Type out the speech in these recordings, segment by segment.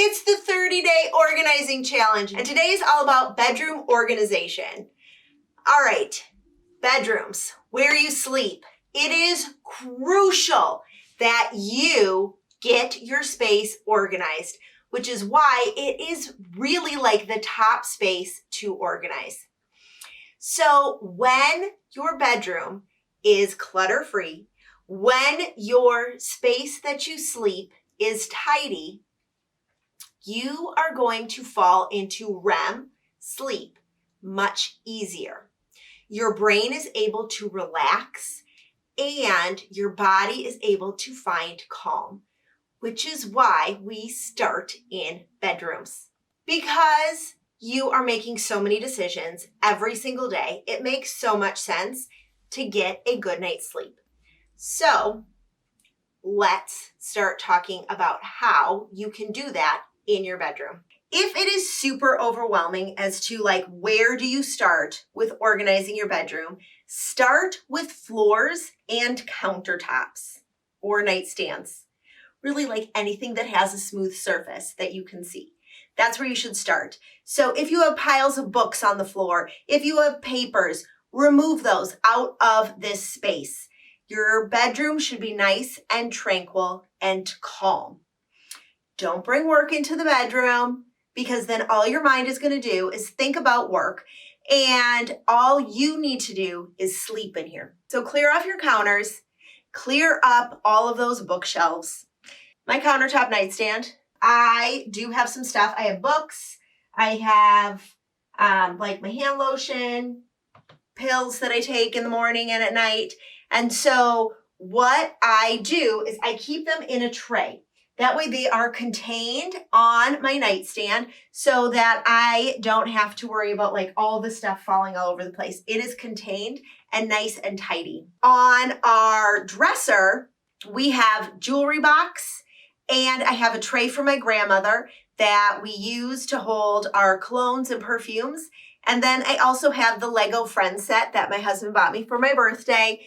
It's the 30-day organizing challenge, and today is all about bedroom organization. All right, bedrooms, where you sleep. It is crucial that you get your space organized, which is why it is really like the top space to organize. So when your bedroom is clutter-free, when your space that you sleep is tidy, you are going to fall into REM sleep much easier. Your brain is able to relax and your body is able to find calm, which is why we start in bedrooms. Because you are making so many decisions every single day, it makes so much sense to get a good night's sleep. So let's start talking about how you can do that in your bedroom. If it is super overwhelming as to like, where do you start with organizing your bedroom? Start with floors and countertops or nightstands. Really like anything that has a smooth surface that you can see. That's where you should start. So if you have piles of books on the floor, if you have papers, remove those out of this space. Your bedroom should be nice and tranquil and calm. Don't bring work into the bedroom because then all your mind is going to do is think about work and all you need to do is sleep in here. So clear off your counters, clear up all of those bookshelves. My countertop nightstand, I do have some stuff. I have books. I have like my hand lotion, pills that I take in the morning and at night. And so what I do is I keep them in a tray. That way they are contained on my nightstand so that I don't have to worry about like all the stuff falling all over the place. It is contained and nice and tidy. On our dresser, we have jewelry box and I have a tray for my grandmother that we use to hold our colognes and perfumes. And then I also have the Lego Friends set that my husband bought me for my birthday.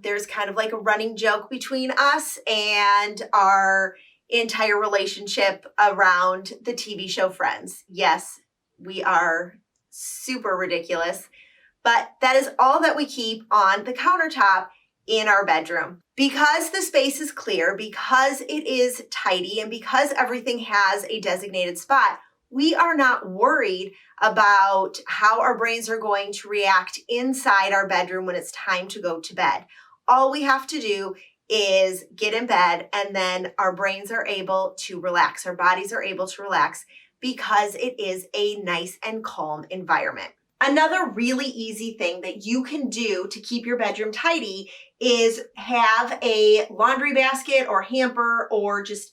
There's kind of like a running joke between us and our entire relationship around the TV show Friends. Yes, we are super ridiculous, but that is all that we keep on the countertop in our bedroom. Because the space is clear, because it is tidy, and because everything has a designated spot, we are not worried about how our brains are going to react inside our bedroom when it's time to go to bed. All we have to do is get in bed and then our brains are able to relax. Our bodies are able to relax because it is a nice and calm environment. Another really easy thing that you can do to keep your bedroom tidy is have a laundry basket or hamper or just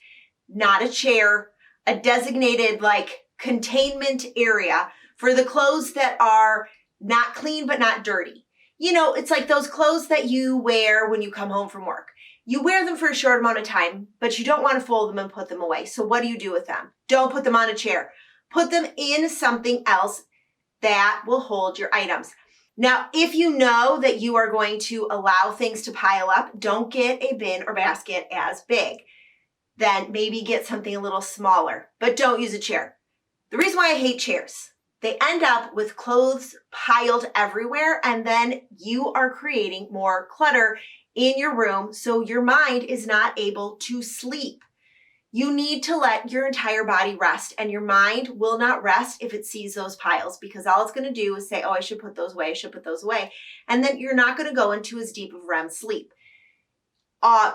not a chair, a designated like containment area for the clothes that are not clean but not dirty. You know, it's like those clothes that you wear when you come home from work. You wear them for a short amount of time, but you don't want to fold them and put them away. So what do you do with them? Don't put them on a chair. Put them in something else that will hold your items. Now, if you know that you are going to allow things to pile up, don't get a bin or basket as big. Then maybe get something a little smaller, but don't use a chair. The reason why I hate chairs, they end up with clothes piled everywhere and then you are creating more clutter in your room so your mind is not able to sleep. You need to let your entire body rest and your mind will not rest if it sees those piles because all it's going to do is say, oh, I should put those away, I should put those away. And then you're not going to go into as deep of REM sleep.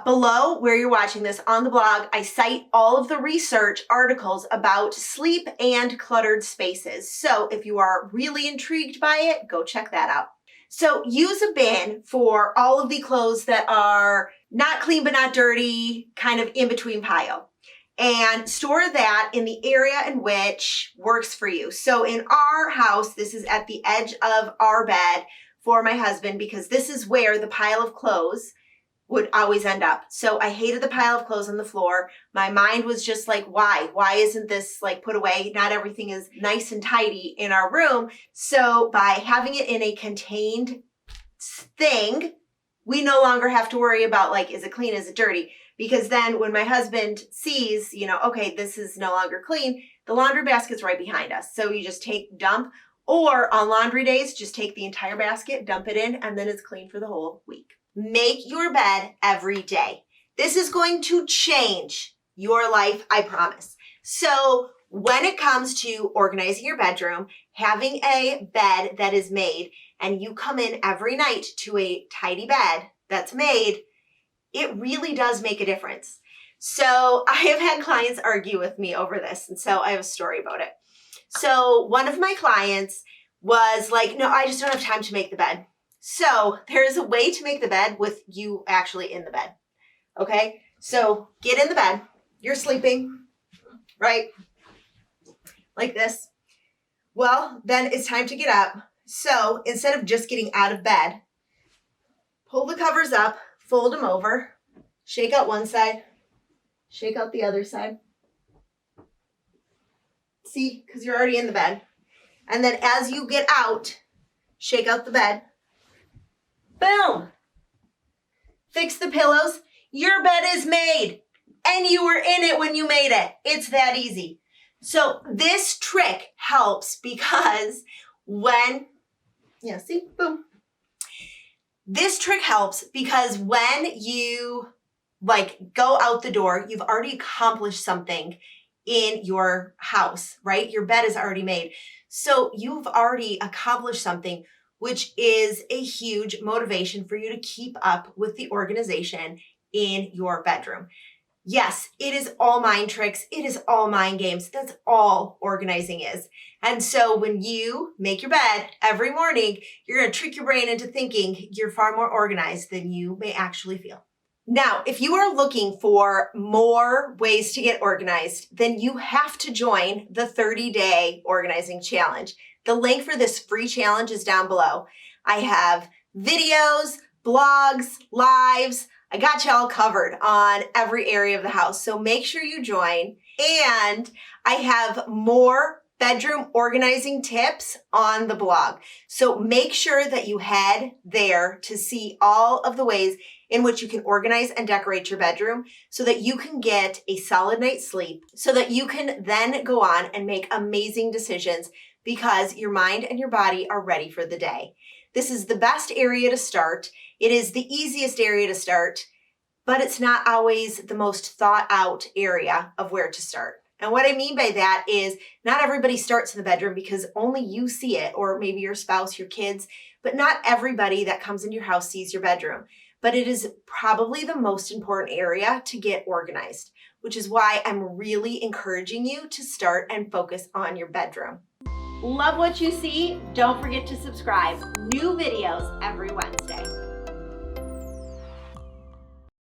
Below where you're watching this on the blog, I cite all of the research articles about sleep and cluttered spaces. So if you are really intrigued by it, go check that out. So use a bin for all of the clothes that are not clean but not dirty, kind of in between pile. And store that in the area in which works for you. So in our house, this is at the edge of our bed for my husband because this is where the pile of clothes would always end up. So I hated the pile of clothes on the floor. My mind was just like, why? Why isn't this like put away? Not everything is nice and tidy in our room. So by having it in a contained thing, we no longer have to worry about like, is it clean? Is it dirty? because then when my husband sees, okay, this is no longer clean, the laundry basket's right behind us. So you just dump, or on laundry days, just take the entire basket, dump it in, and then it's clean for the whole week. Make your bed every day. This is going to change your life, I promise. So when it comes to organizing your bedroom, having a bed that is made, and you come in every night to a tidy bed that's made, it really does make a difference. So I have had clients argue with me over this, and so I have a story about it. So one of my clients was like, no, I just don't have time to make the bed. So there's a way to make the bed with you actually in the bed. Okay? So get in the bed. You're sleeping, right? Like this. Well, then it's time to get up. So instead of just getting out of bed, pull the covers up, fold them over, shake out one side, shake out the other side. See, because you're already in the bed. And then as you get out, shake out the bed. Boom! Fix the pillows. Your bed is made. And you were in it when you made it. It's that easy. So this trick helps because boom. This trick helps because when you go out the door, you've already accomplished something in your house, right? Your bed is already made. So you've already accomplished something, which is a huge motivation for you to keep up with the organization in your bedroom. Yes, it is all mind tricks. It is all mind games. That's all organizing is. And so when you make your bed every morning, you're going to trick your brain into thinking you're far more organized than you may actually feel. Now, if you are looking for more ways to get organized, then you have to join the 30-day organizing challenge. The link for this free challenge is down below. I have videos, blogs, lives. I got you all covered on every area of the house. So make sure you join. And I have more bedroom organizing tips on the blog. So make sure that you head there to see all of the ways in which you can organize and decorate your bedroom so that you can get a solid night's sleep, so that you can then go on and make amazing decisions because your mind and your body are ready for the day. This is the best area to start. It is the easiest area to start, but it's not always the most thought out area of where to start. And what I mean by that is not everybody starts in the bedroom because only you see it, or maybe your spouse, your kids, but not everybody that comes into your house sees your bedroom. But it is probably the most important area to get organized, which is why I'm really encouraging you to start and focus on your bedroom. Love what you see? Don't forget to subscribe. New videos every Wednesday.